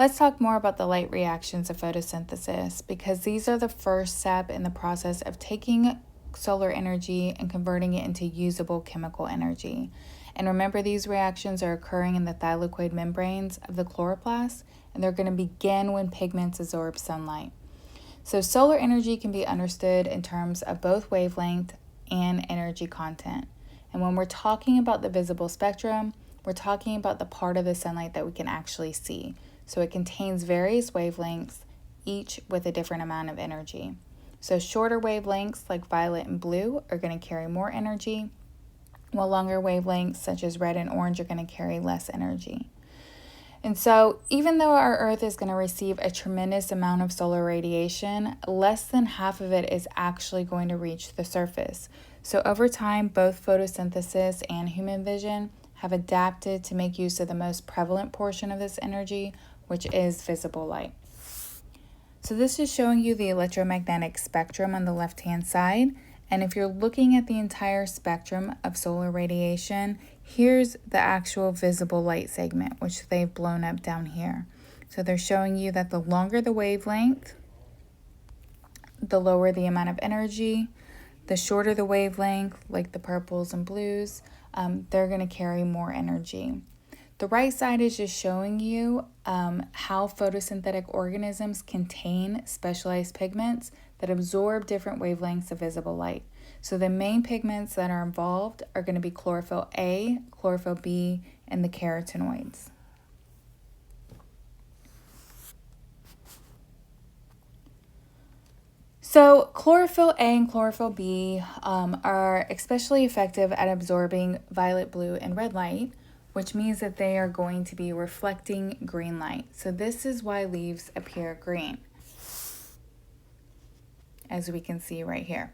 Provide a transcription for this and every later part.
Let's talk more about the light reactions of photosynthesis because these are the first step in the process of taking solar energy and converting it into usable chemical energy. And remember, these reactions are occurring in the thylakoid membranes of the chloroplast, and they're going to begin when pigments absorb sunlight. So solar energy can be understood in terms of both wavelength and energy content. And when we're talking about the visible spectrum, we're talking about the part of the sunlight that we can actually see. So it contains various wavelengths, each with a different amount of energy. So shorter wavelengths like violet and blue are going to carry more energy, while longer wavelengths such as red and orange are going to carry less energy. And so even though our Earth is going to receive a tremendous amount of solar radiation, less than half of it is actually going to reach the surface. So over time, both photosynthesis and human vision have adapted to make use of the most prevalent portion of this energy, which is visible light. So this is showing you the electromagnetic spectrum on the left-hand side. And if you're looking at the entire spectrum of solar radiation, here's the actual visible light segment, which they've blown up down here. So they're showing you that the longer the wavelength, the lower the amount of energy. The shorter the wavelength, like the purples and blues, they're going to carry more energy. The right side is just showing you how photosynthetic organisms contain specialized pigments that absorb different wavelengths of visible light. So the main pigments that are involved are going to be chlorophyll A, chlorophyll B, and the carotenoids. So chlorophyll A and chlorophyll B are especially effective at absorbing violet, blue, and red light, which means that they are going to be reflecting green light. So this is why leaves appear green, as we can see right here.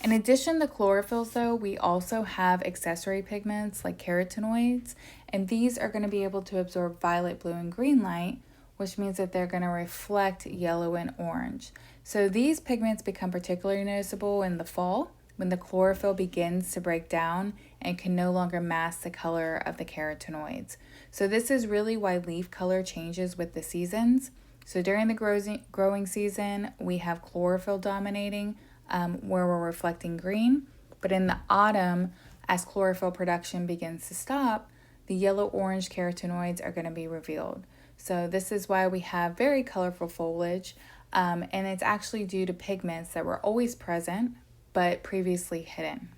In addition to chlorophylls, though, we also have accessory pigments like carotenoids, and these are going to be able to absorb violet, blue, and green light, which means that they're going to reflect yellow and orange. So these pigments become particularly noticeable in the fall when the chlorophyll begins to break down and can no longer mask the color of the carotenoids. So this is really why leaf color changes with the seasons. So during the growing season, we have chlorophyll dominating, where we're reflecting green. But in the autumn, as chlorophyll production begins to stop, the yellow-orange carotenoids are going to be revealed. So this is why we have very colorful foliage, and it's actually due to pigments that were always present but previously hidden.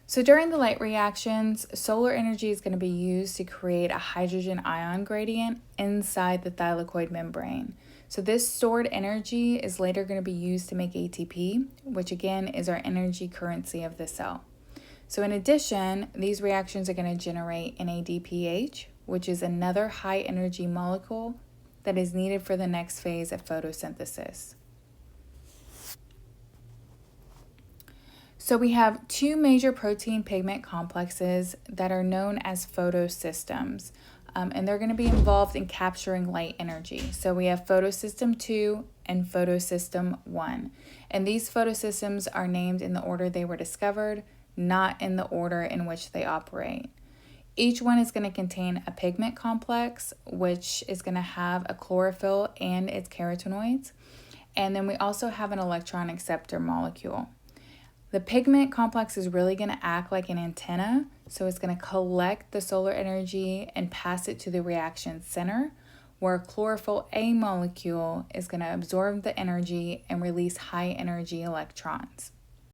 So during the light reactions, solar energy is going to be used to create a hydrogen ion gradient inside the thylakoid membrane. So this stored energy is later going to be used to make ATP, which again is our energy currency of the cell. So in addition, these reactions are going to generate NADPH, which is another high energy molecule that is needed for the next phase of photosynthesis. So we have two major protein pigment complexes that are known as photosystems, and they're going to be involved in capturing light energy. So we have photosystem 2 and photosystem 1, and these photosystems are named in the order they were discovered, not in the order in which they operate. Each one is going to contain a pigment complex, which is going to have a chlorophyll and its carotenoids, and then we also have an electron acceptor molecule. The pigment complex is really going to act like an antenna, so it's going to collect the solar energy and pass it to the reaction center, where a chlorophyll A molecule is going to absorb the energy and release high energy electrons.